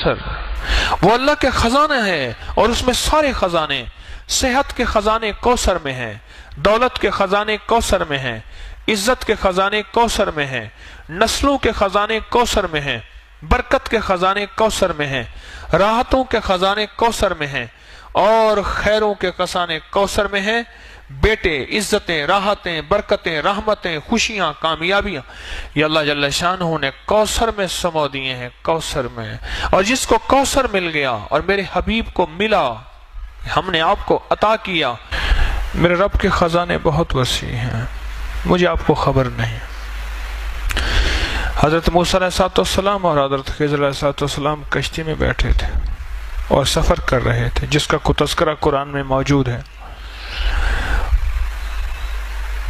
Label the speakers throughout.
Speaker 1: کوثر، وہ اللہ کے خزانہ ہے، اور اس میں سارے خزانے، صحت کے خزانے کوثر میں ہیں، دولت کے خزانے کوثر میں ہیں، عزت کے خزانے کوثر میں ہیں، نسلوں کے خزانے کوثر میں ہیں، برکت کے خزانے کوثر میں ہیں، راحتوں کے خزانے کوثر میں ہیں، اور خیروں کے خزانے کوثر میں ہیں۔ بیٹے، عزتیں، راحتیں، برکتیں، رحمتیں، خوشیاں، کامیابیاں، یہ اللہ جل شانہ نے کوثر میں سمو دیے ہیں، کوثر میں۔ اور جس کو کوثر مل گیا اور میرے حبیب کو ملا، ہم نے آپ کو عطا کیا، میرے رب کے خزانے بہت وسیع ہیں، مجھے آپ کو خبر نہیں۔ حضرت موسیٰ علیہ السلام اور حضرت خضر علیہ السلام کشتی میں بیٹھے تھے اور سفر کر رہے تھے، جس کا تذکرہ قرآن میں موجود ہے۔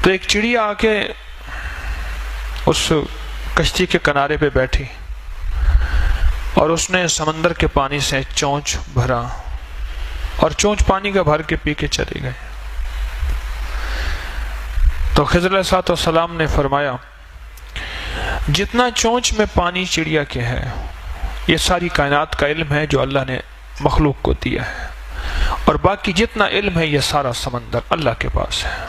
Speaker 1: تو ایک چڑیا آ کے اس کشتی کے کنارے پہ بیٹھی اور اس نے سمندر کے پانی سے چونچ بھرا، اور چونچ پانی کا بھر کے پی کے چلے گئے۔ تو خضر علیہ السلام نے فرمایا، جتنا چونچ میں پانی چڑیا کے ہے، یہ ساری کائنات کا علم ہے جو اللہ نے مخلوق کو دیا ہے، اور باقی جتنا علم ہے یہ سارا سمندر اللہ کے پاس ہے۔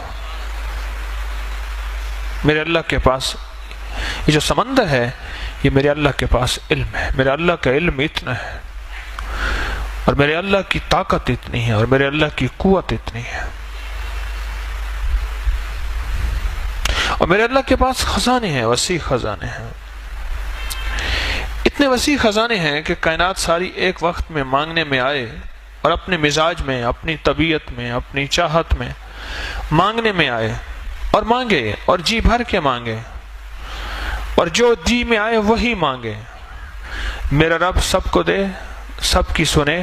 Speaker 1: میرے اللہ کے پاس یہ جو سمندر ہے، یہ میرے اللہ کے پاس علم ہے، میرے اللہ کا علم اتنا ہے، اور میرے اللہ کی طاقت اتنی ہے، اور میرے اللہ کی قوت اتنی ہے، اور میرے اللہ کے پاس خزانے ہیں، وسیع خزانے ہیں، اتنے وسیع خزانے ہیں کہ کائنات ساری ایک وقت میں مانگنے میں آئے، اور اپنے مزاج میں، اپنی طبیعت میں، اپنی چاہت میں مانگنے میں آئے، اور مانگے، اور جی بھر کے مانگے، اور جو جی میں آئے وہی مانگے۔ میرا رب سب کو دے، سب کی سنے،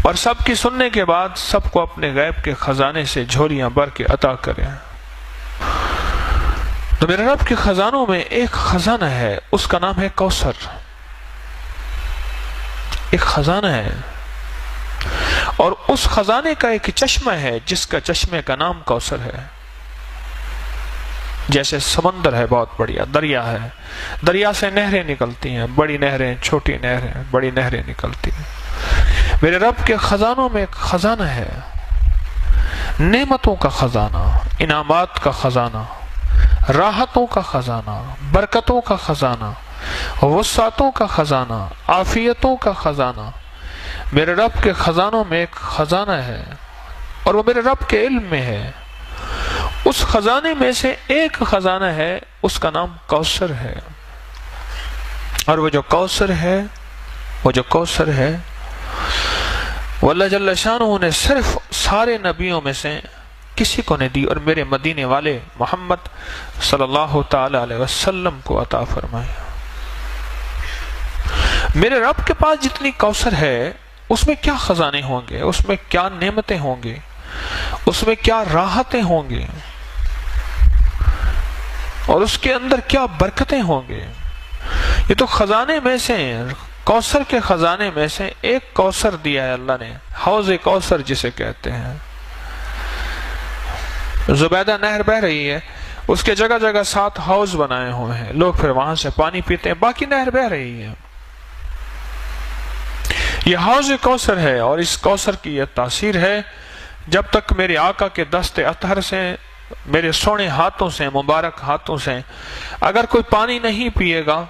Speaker 1: اور سب کی سننے کے بعد سب کو اپنے غیب کے خزانے سے جھولیاں بھر کے عطا کرے۔ تو میرے رب کے خزانوں میں ایک خزانہ ہے، اس کا نام ہے کوثر، ایک خزانہ ہے، اور اس خزانے کا ایک چشمہ ہے جس کا چشمے کا نام کوثر ہے۔ جیسے سمندر ہے بہت بڑیا، دریا ہے، دریا سے نہریں نکلتی ہیں، بڑی نہریں، چھوٹی نہریں، بڑی نہریں نکلتی ہیں۔ میرے رب کے خزانوں میں ایک خزانہ ہے، نعمتوں کا خزانہ، انعامات کا خزانہ، راحتوں کا خزانہ، برکتوں کا خزانہ، وسعتوں کا خزانہ، عافیتوں کا خزانہ۔ میرے رب کے خزانوں میں ایک خزانہ ہے، اور وہ میرے رب کے علم میں ہے۔ اس خزانے میں سے ایک خزانہ ہے، اس کا نام کوثر ہے، اور وہ جو کوثر ہے، وہ اللہ جل شانہ نے صرف سارے نبیوں میں سے کسی کو نہیں دی، اور میرے مدینے والے محمد صلی اللہ تعالی علیہ وسلم کو عطا فرمائے۔ میرے رب کے پاس جتنی کوثر ہے، اس میں کیا خزانے ہوں گے، اس میں کیا نعمتیں ہوں گی، اس میں کیا راحتیں ہوں گی، اور اس کے اندر کیا برکتیں ہوں گے۔ یہ تو خزانے میں سے، کوثر کے خزانے میں سے ایک کوثر دیا ہے اللہ نے، حوض کوثر جسے کہتے ہیں۔ زبیدہ نہر بہ رہی ہے، اس کے جگہ جگہ 7 حوض بنائے ہوئے ہیں، لوگ پھر وہاں سے پانی پیتے ہیں، باقی نہر بہ رہی ہے۔ یہ حوض کوثر ہے، اور اس کوثر کی یہ تاثیر ہے، جب تک میرے آقا کے دست اطہر سے، میرے سونے ہاتھوں سے، مبارک ہاتھوں سے اگر کوئی پانی نہیں پیے گا،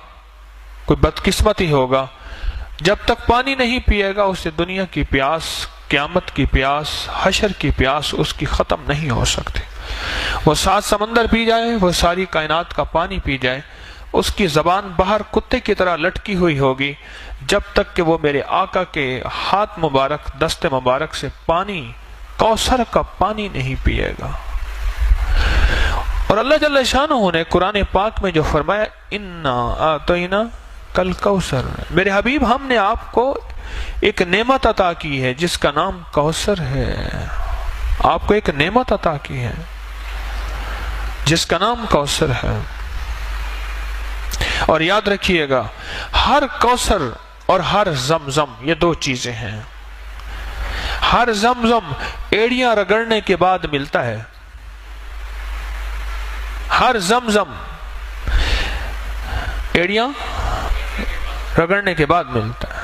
Speaker 1: کوئی بدقسمت ہی ہوگا، جب تک پانی نہیں پیے گا، اسے دنیا کی پیاس، قیامت کی پیاس، حشر کی پیاس اس کی ختم نہیں ہو سکتی۔ وہ 7 سمندر پی جائے، وہ ساری کائنات کا پانی پی جائے، اس کی زبان باہر کتے کی طرح لٹکی ہوئی ہوگی، جب تک کہ وہ میرے آقا کے ہاتھ مبارک، دست مبارک سے پانی، کوثر کا پانی نہیں پیے گا۔ اور اللہ جل شانہ نے قرآن پاک میں جو فرمایا، اِنَّا آتَيْنَا کل کوثر، میرے حبیب ہم نے آپ کو ایک نعمت عطا کی ہے جس کا نام کوثر ہے۔ آپ کو ایک نعمت عطا کی ہے جس کا نام کوثر ہے۔ اور یاد رکھیے گا، ہر کوثر اور ہر زمزم یہ 2 چیزیں ہیں۔ ہر زمزم ایڑیاں رگڑنے کے بعد ملتا ہے، ہر زمزم ایڑیاں رگڑنے کے بعد ملتا ہے۔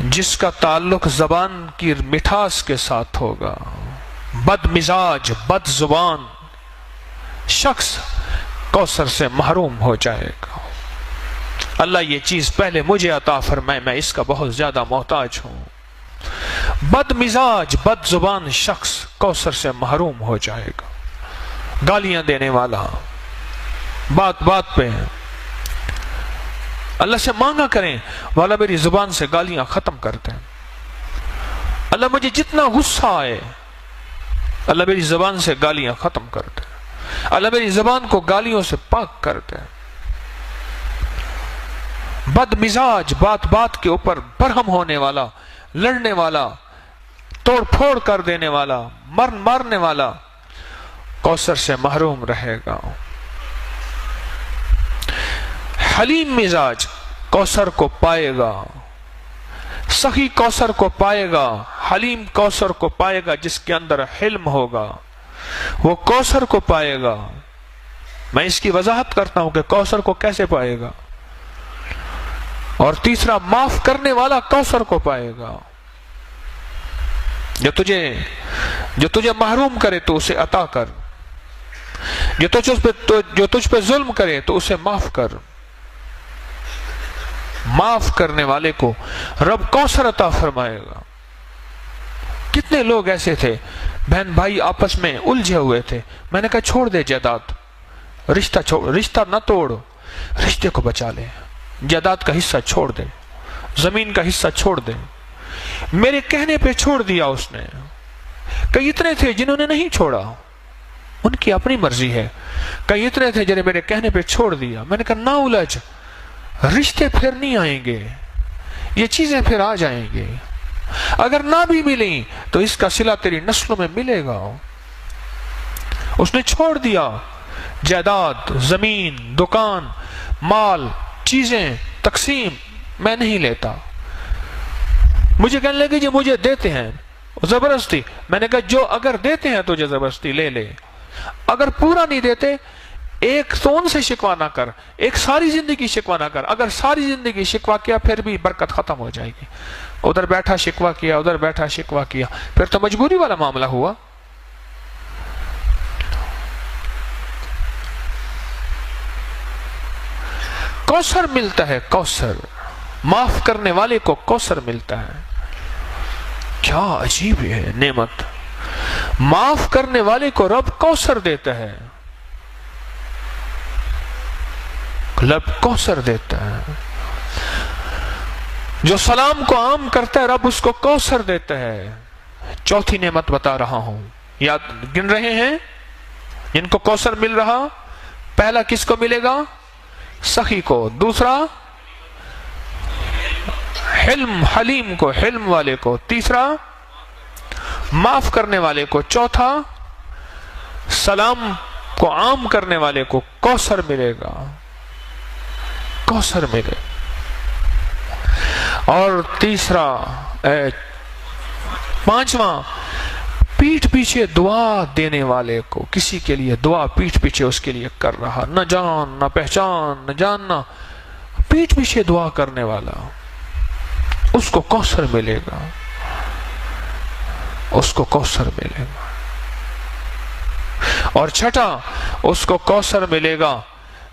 Speaker 1: جس کا تعلق زبان کی مٹھاس کے ساتھ ہوگا، بد مزاج بد زبان شخص کوثر سے محروم ہو جائے گا۔ اللہ یہ چیز پہلے مجھے عطا فرمائے، میں اس کا بہت زیادہ محتاج ہوں۔ بد مزاج بد زبان شخص کوثر سے محروم ہو جائے گا۔ گالیاں دینے والا، بات بات پہ اللہ سے مانگا کریں، والا میری زبان سے گالیاں ختم کر دیں۔ اللہ مجھے جتنا غصہ آئے، اللہ میری زبان سے گالیاں ختم کر دے، اللہ میری زبان کو گالیوں سے پاک کر دے۔ بد مزاج بات بات کے اوپر برہم ہونے والا، لڑنے والا، توڑ پھوڑ کر دینے والا، مارنے والا کوثر سے محروم رہے گا۔ حلیم مزاج کوثر کو پائے گا، سخی کوثر کو پائے گا، حلیم کوثر کو پائے گا، جس کے اندر حلم ہوگا وہ کوثر کو پائے گا۔ میں اس کی وضاحت کرتا ہوں کہ کوثر کو کیسے پائے گا۔ اور تیسرا، معاف کرنے والا کوثر کو پائے گا۔ جو تجھے محروم کرے تو اسے عطا کر، جو تجھ پہ ظلم کرے تو اسے معاف کر۔ معاف کرنے والے کو رب کوثر عطا فرمائے گا۔ کتنے لوگ ایسے تھے، بہن بھائی آپس میں الجھے ہوئے تھے، میں نے کہا چھوڑ دے جائیداد، رشتہ نہ توڑ، رشتے کو بچا لے، جائیداد کا حصہ چھوڑ دے، زمین کا حصہ چھوڑ دے۔ میرے کہنے پہ چھوڑ دیا اس نے۔ کئی اتنے تھے جنہوں نے نہیں چھوڑا، ان کی اپنی مرضی ہے۔ کئی اتنے تھے جنہیں میرے کہنے پہ چھوڑ دیا۔ میں نے کہا نہ الجھ، رشتے پھر نہیں آئیں گے، یہ چیزیں پھر آ جائیں گے۔ اگر نہ بھی ملیں تو اس کا صلہ تیری نسلوں میں ملے گا۔ اس نے چھوڑ دیا، جائیداد، زمین، دکان، مال، چیزیں، تقسیم میں نہیں لیتا۔ مجھے کہنے لگے جو مجھے دیتے ہیں زبردستی، میں نے کہا جو اگر دیتے ہیں تجھے زبردستی لے لے، اگر پورا نہیں دیتے ایک تو ان سے شکوہ نہ کر، ایک ساری زندگی شکوہ نہ کر۔ اگر ساری زندگی شکوہ کیا پھر بھی برکت ختم ہو جائے گی۔ ادھر بیٹھا شکوہ کیا، ادھر بیٹھا شکوہ کیا، پھر تو مجبوری والا معاملہ ہوا۔ کوثر ملتا ہے، کوثر معاف کرنے والے کو کوثر ملتا ہے۔ کیا عجیب ہے نعمت، معاف کرنے والے کو رب کوثر دیتا ہے، رب کوثر دیتا ہے۔ جو سلام کو عام کرتا ہے رب اس کو کوثر دیتا ہے۔ چوتھی نعمت بتا رہا ہوں، یاد گن رہے ہیں جن کو کوثر مل رہا؟ پہلا کس کو ملے گا؟ سخی کو۔ دوسرا حلم، حلیم کو، حلم والے کو۔ تیسرا معاف کرنے والے کو۔ چوتھا سلام کو عام کرنے والے کو کوثر ملے گا، کوثر ملے۔ اور تیسرا پانچواں، پیٹھ پیچھے دعا دینے والے کو، کسی کے لیے دعا پیٹھ پیچھے اس کے لیے کر رہا، نہ جان نہ پہچان نہ جاننا، پیٹھ پیچھے دعا کرنے والا، اس کو کوثر ملے گا، اس کو کوثر ملے گا۔ اور چھٹا، اس کو کوثر ملے گا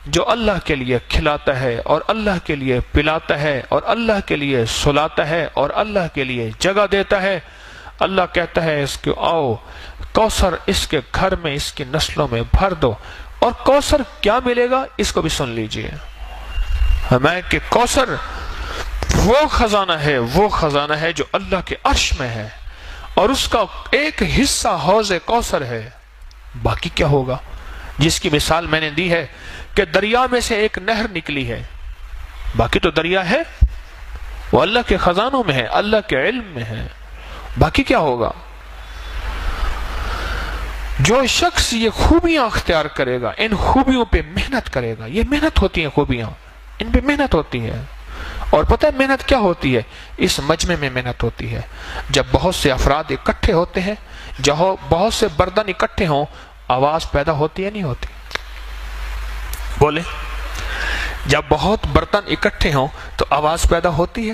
Speaker 1: جو اللہ کے لیے کھلاتا ہے اور اللہ کے لیے پلاتا ہے اور اللہ کے لیے سلاتا ہے اور اللہ کے لیے جگہ دیتا ہے۔ اللہ کہتا ہے اس کو آؤ کوثر اس کے گھر میں، اس کی نسلوں میں بھر دو۔ اور کوثر کیا ملے گا اس کو بھی سن لیجئے، ہمیں کہ کوثر وہ خزانہ ہے جو اللہ کے عرش میں ہے، اور اس کا ایک حصہ حوض کوثر ہے۔ باقی کیا ہوگا؟ جس کی مثال میں نے دی ہے کہ دریا میں سے ایک نہر نکلی ہے، باقی تو دریا ہے، وہ اللہ کے خزانوں میں ہے، اللہ کے علم میں ہے، باقی کیا ہوگا؟ جو شخص یہ خوبیاں اختیار کرے گا، ان خوبیوں پہ محنت کرے گا، یہ محنت ہوتی ہیں خوبیاں، ان پہ محنت ہوتی ہے۔ اور پتہ ہے محنت کیا ہوتی ہے؟ اس مجمع میں محنت ہوتی ہے۔ جب بہت سے افراد اکٹھے ہوتے ہیں، جہاں بہت سے برتن اکٹھے ہوں، آواز پیدا ہوتی ہے نہیں ہوتی؟ بولے، جب بہت برتن اکٹھے ہوں تو آواز پیدا ہوتی ہے۔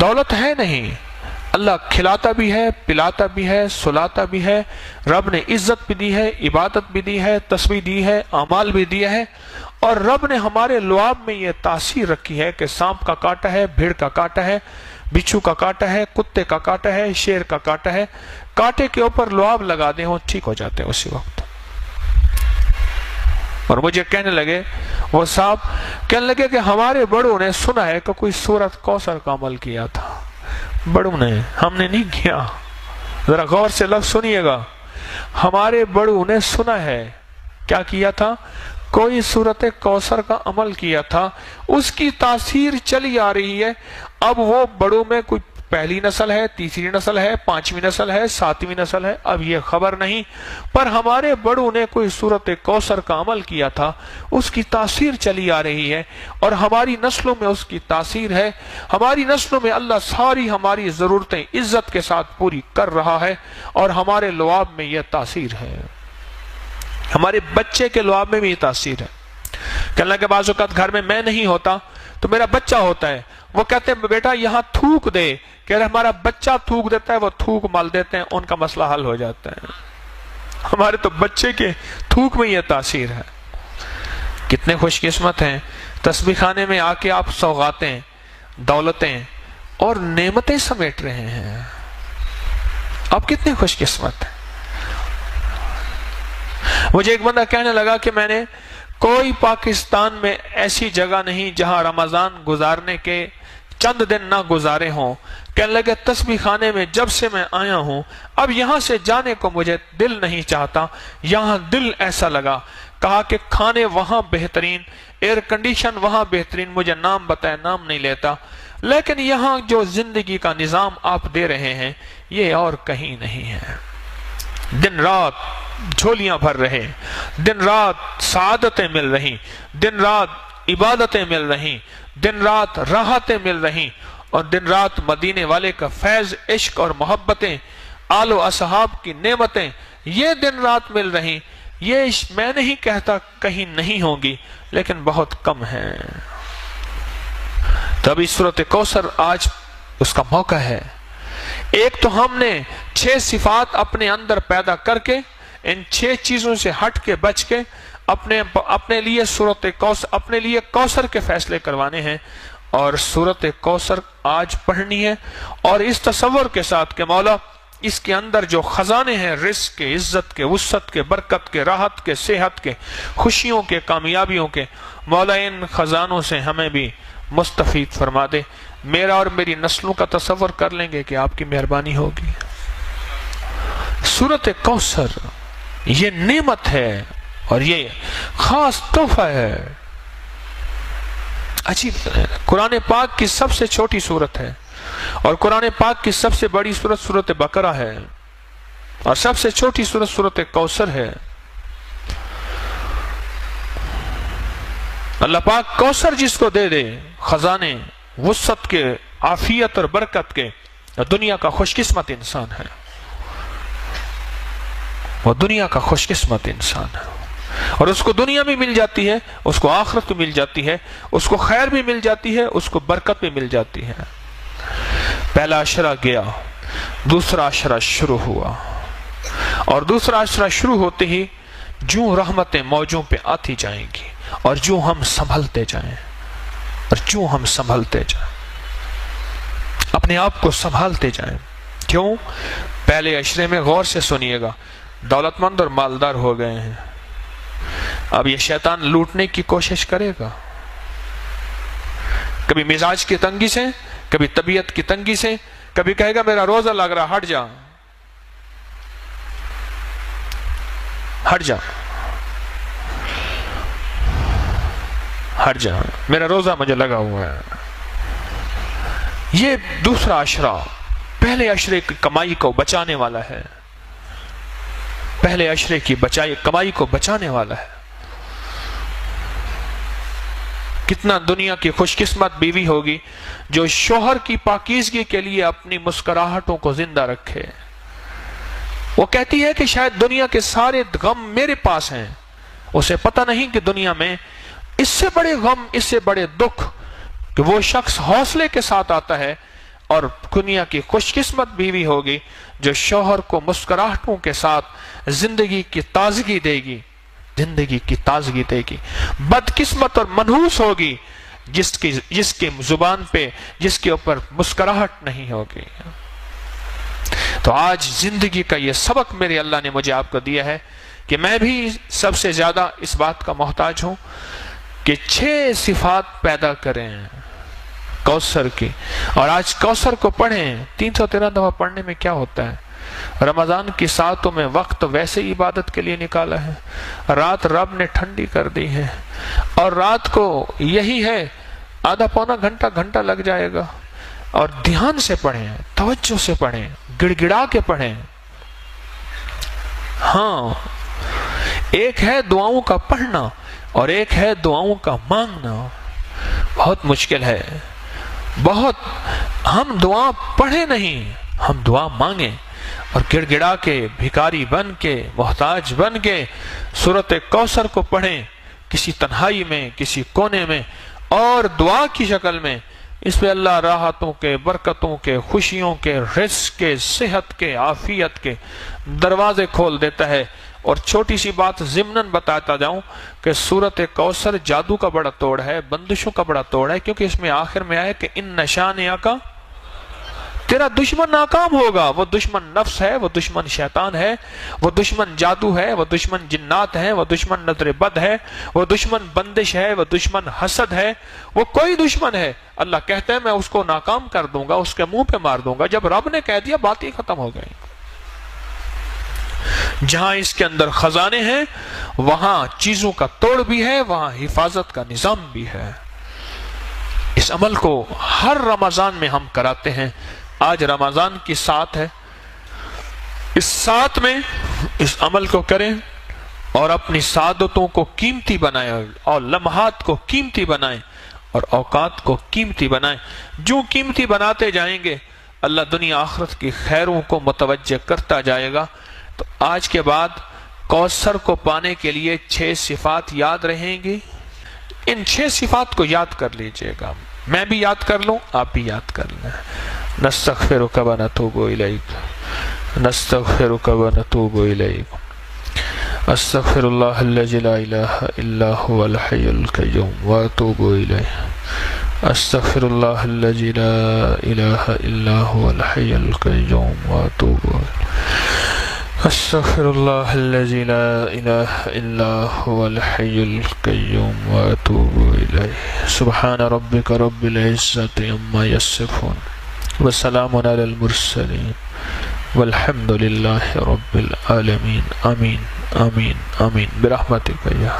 Speaker 1: دولت ہے نہیں، اللہ کھلاتا بھی ہے، پلاتا بھی ہے، سلاتا بھی ہے، رب نے عزت بھی دی ہے، عبادت بھی دی ہے، تسبیح دی ہے، اعمال بھی دیا ہے، اور رب نے ہمارے لعاب میں یہ تاثیر رکھی ہے کہ سانپ کا کانٹا ہے، بھیڑ کا کانٹا ہے، بچھو کا کانٹا ہے، کتے کا کانٹا ہے، شیر کا کانٹا ہے، کانٹے کے اوپر لعاب لگا دیں وہ ٹھیک ہو جاتے ہیں اسی وقت۔ اور مجھے کہنے لگے وہ صاحب، کہنے لگے کہ ہمارے بڑوں نے سنا ہے کہ کوئی سورۃ کوثر کا عمل کیا تھا۔ بڑوں نے، ہم نے نہیں کیا، ذرا غور سے لفظ سنیے گا، ہمارے بڑوں نے سنا ہے کیا کیا تھا، کوئی سورۃ کوثر کا عمل کیا تھا، اس کی تاثیر چلی آ رہی ہے۔ اب وہ بڑوں میں کوئی پہلی نسل ہے، تیسری نسل ہے، پانچویں نسل ہے، ساتویں نسل ہے، اب یہ خبر نہیں، پر ہمارے بڑوں نے کوئی سورۃ کوثر کا عمل کیا تھا، اس کی تاثیر چلی آ رہی ہے، اور ہماری نسلوں میں اس کی تاثیر ہے۔ ہماری نسلوں میں اللہ ساری ہماری ضرورتیں عزت کے ساتھ پوری کر رہا ہے، اور ہمارے لعاب میں یہ تاثیر ہے، ہمارے بچے کے لعاب میں بھی یہ تاثیر ہے۔ کہنے لگے بعض اوقات گھر میں میں نہیں ہوتا تو میرا بچہ ہوتا ہے، وہ کہتے ہیں بیٹا یہاں تھوک دے، کہ ہمارا بچہ تھوک دیتا ہے، وہ تھوک مال دیتے ہیں، ان کا مسئلہ حل ہو جاتا ہے۔ ہمارے تو بچے کے تھوک میں یہ تاثیر ہے۔ کتنے خوش قسمت ہیں، تسبیح خانے میں آ کے آپ سوغاتیں، دولتیں اور نعمتیں سمیٹ رہے ہیں، آپ کتنے خوش قسمت ہیں۔ مجھے ایک بندہ کہنے لگا کہ میں نے کوئی پاکستان میں ایسی جگہ نہیں جہاں رمضان گزارنے کے چند دن نہ گزارے ہوں۔ کہنے لگے تسبیح خانے میں جب سے میں آیا ہوں، اب یہاں سے جانے کو مجھے دل نہیں چاہتا، یہاں دل ایسا لگا۔ کہا کہ کھانے وہاں بہترین، ایئر کنڈیشن وہاں بہترین، مجھے نام بتائے نام نہیں لیتا، لیکن یہاں جو زندگی کا نظام آپ دے رہے ہیں یہ اور کہیں نہیں ہے۔ دن رات جھولیاں بھر رہے، دن رات سعادتیں مل رہی، دن رات عبادتیں مل رہی، دن رات راحتیں مل رہی، اور دن رات مدینے والے کا فیض، عشق اور محبتیں، آل و اصحاب کی نعمتیں، یہ دن رات مل رہی۔ یہ میں نہیں کہتا کہیں نہیں ہوگی، لیکن بہت کم ہے۔ تبھی سورۃ کوثر آج اس کا موقع ہے۔ ایک تو ہم نے 6 صفات اپنے اندر پیدا کر کے، ان 6 چیزوں سے ہٹ کے بچ کے اپنے لیے سورۃ کوثر، اپنے لیے کوثر کے فیصلے کروانے ہیں، اور سورۃ کوثر آج پڑھنی ہے، اور اس تصور کے ساتھ کہ مولا اس کے اندر جو خزانے ہیں، رزق کے، عزت کے، وسعت کے، برکت کے، راحت کے، صحت کے، خوشیوں کے، کامیابیوں کے، مولا ان خزانوں سے ہمیں بھی مستفید فرما دے۔ میرا اور میری نسلوں کا تصور کر لیں گے کہ آپ کی مہربانی ہوگی۔ سورۃ کوثر یہ نعمت ہے اور یہ خاص تحفہ ہے۔ عجیب، قرآن پاک کی سب سے چھوٹی سورت ہے، اور قرآن پاک کی سب سے بڑی سورت سورۃ بقرہ ہے، اور سب سے چھوٹی سورت سورۃ کوثر ہے۔ اللہ پاک کوثر جس کو دے دے، خزانے وسعت کے، عافیت اور برکت کے، دنیا کا خوش قسمت انسان ہے، وہ دنیا کا خوش قسمت انسان ہے، اور اس کو دنیا بھی مل جاتی ہے، اس کو آخرت بھی مل جاتی ہے، اس کو خیر بھی مل جاتی ہے، اس کو برکت بھی مل جاتی ہے۔ پہلا عشرہ گیا، دوسرا عشرہ شروع ہوا، اور دوسرا عشرہ شروع ہوتے ہی جوں رحمتیں موجوں پہ آتی جائیں گی، اور جوں ہم سنبھلتے جائیں، اور جوں ہم سنبھلتے جائیں، اپنے آپ کو سنبھالتے جائیں۔ کیوں؟ پہلے عشرے میں غور سے سنیے گا، دولت مند اور مالدار ہو گئے ہیں، اب یہ شیطان لوٹنے کی کوشش کرے گا، کبھی مزاج کی تنگی سے، کبھی طبیعت کی تنگی سے، کبھی کہے گا میرا روزہ لگ رہا، ہٹ جا، ہٹ جا، ہٹ جا، میرا روزہ مجھے لگا ہوا ہے۔ یہ دوسرا عشرہ پہلے عشرے کی کمائی کو بچانے والا ہے، پہلے عشرے کی کمائی کو بچانے والا ہے۔ کتنا دنیا کی خوش قسمت بیوی ہوگی جو شوہر کی پاکیزگی کے لیے اپنی مسکراہٹوں کو زندہ رکھے۔ وہ کہتی ہے کہ شاید دنیا کے سارے غم میرے پاس ہیں، اسے پتہ نہیں کہ دنیا میں اس سے بڑے غم، اس سے بڑے دکھ، کہ وہ شخص حوصلے کے ساتھ آتا ہے، اور دنیا کی خوش قسمت بیوی ہوگی جو شوہر کو مسکراہٹوں کے ساتھ زندگی کی تازگی دے گی، زندگی کی تازگی دے گی۔ بدقسمت اور منحوس ہوگی جس کی زبان پہ، جس کے اوپر مسکراہٹ نہیں ہوگی۔ تو آج زندگی کا یہ سبق میرے اللہ نے مجھے آپ کو دیا ہے کہ میں بھی سب سے زیادہ اس بات کا محتاج ہوں کہ 6 صفات پیدا کریں کوثر کی۔ اور آج کوثر کو پڑھیں، 313 دفعہ پڑھنے میں کیا ہوتا ہے؟ رمضان کی ساعتوں میں وقت ویسے عبادت کے لیے نکالا ہے، رات رب نے ٹھنڈی کر دی ہے، اور رات کو یہی ہے آدھا پونا گھنٹہ لگ جائے گا، اور دھیان سے پڑھیں، توجہ سے پڑھیں، گڑ گڑا کے پڑھیں۔ ہاں، ایک ہے دعاؤں کا پڑھنا اور ایک ہے دعاؤں کا مانگنا۔ بہت مشکل ہے، بہت۔ ہم دعا پڑھیں نہیں، ہم دعا مانگیں، اور گڑ گڑا کے، بھکاری بن کے، محتاج بن کے سورۃ کوثر کو پڑھیں، کسی تنہائی میں، کسی کونے میں، اور دعا کی شکل میں۔ اس پہ اللہ راحتوں کے، برکتوں کے، خوشیوں کے، رزق کے، صحت کے، عافیت کے دروازے کھول دیتا ہے۔ اور چھوٹی سی بات ضمناً بتاتا جاؤں کہ سورۃ کوثر جادو کا بڑا توڑ ہے، بندشوں کا بڑا توڑ ہے، کیونکہ اس میں آخر میں آئے کہ ان نشانیہ کا تیرا دشمن ناکام ہوگا۔ وہ دشمن نفس ہے، وہ دشمن شیطان ہے، وہ دشمن جادو ہے، وہ دشمن جنات ہے، وہ دشمن نظر بد ہے، وہ دشمن بندش ہے، وہ دشمن حسد ہے، وہ کوئی دشمن ہے، اللہ کہتے ہیں میں اس کو ناکام کر دوں گا، اس کے منہ پہ مار دوں گا۔ جب رب نے کہہ دیا بات ہی ختم ہو گئی۔ جہاں اس کے اندر خزانے ہیں وہاں چیزوں کا توڑ بھی ہے، وہاں حفاظت کا نظام بھی ہے۔ اس عمل کو ہر رمضان میں ہم کراتے ہیں۔ آج رمضان کی سات ہے، اس سات میں اس عمل کو کریں اور اپنی سعادتوں کو قیمتی بنائیں، اور لمحات کو قیمتی بنائیں، اور اوقات کو قیمتی بنائیں۔ جو قیمتی بناتے جائیں گے اللہ دنیا آخرت کی خیروں کو متوجہ کرتا جائے گا۔ تو آج کے بعد کوثر کو پانے کے لیے 6 صفات یاد رہیں گی۔ ان 6 صفات کو یاد کر لیجئے گا، میں بھی یاد کر لوں، آپ بھی یاد کر لیں۔ نستغفرک و نتوب الیک، نستغفرک و نتوب الیک، استغفر اللہ الذی لا الہ الا هو الحی القیوم واتوب الیہ، استغفر اللہ الذی لا الہ الا هو الحی القیوم واتوب الیہ، استغفر اللہ الذی لا الہ الا هو الحی القیوم واتوب الیہ۔ سبحان ربک رب العزت عما یصفون وسلام علی المرسلین والحمد للہ رب العالمین۔ آمین آمین آمین برحمتک یا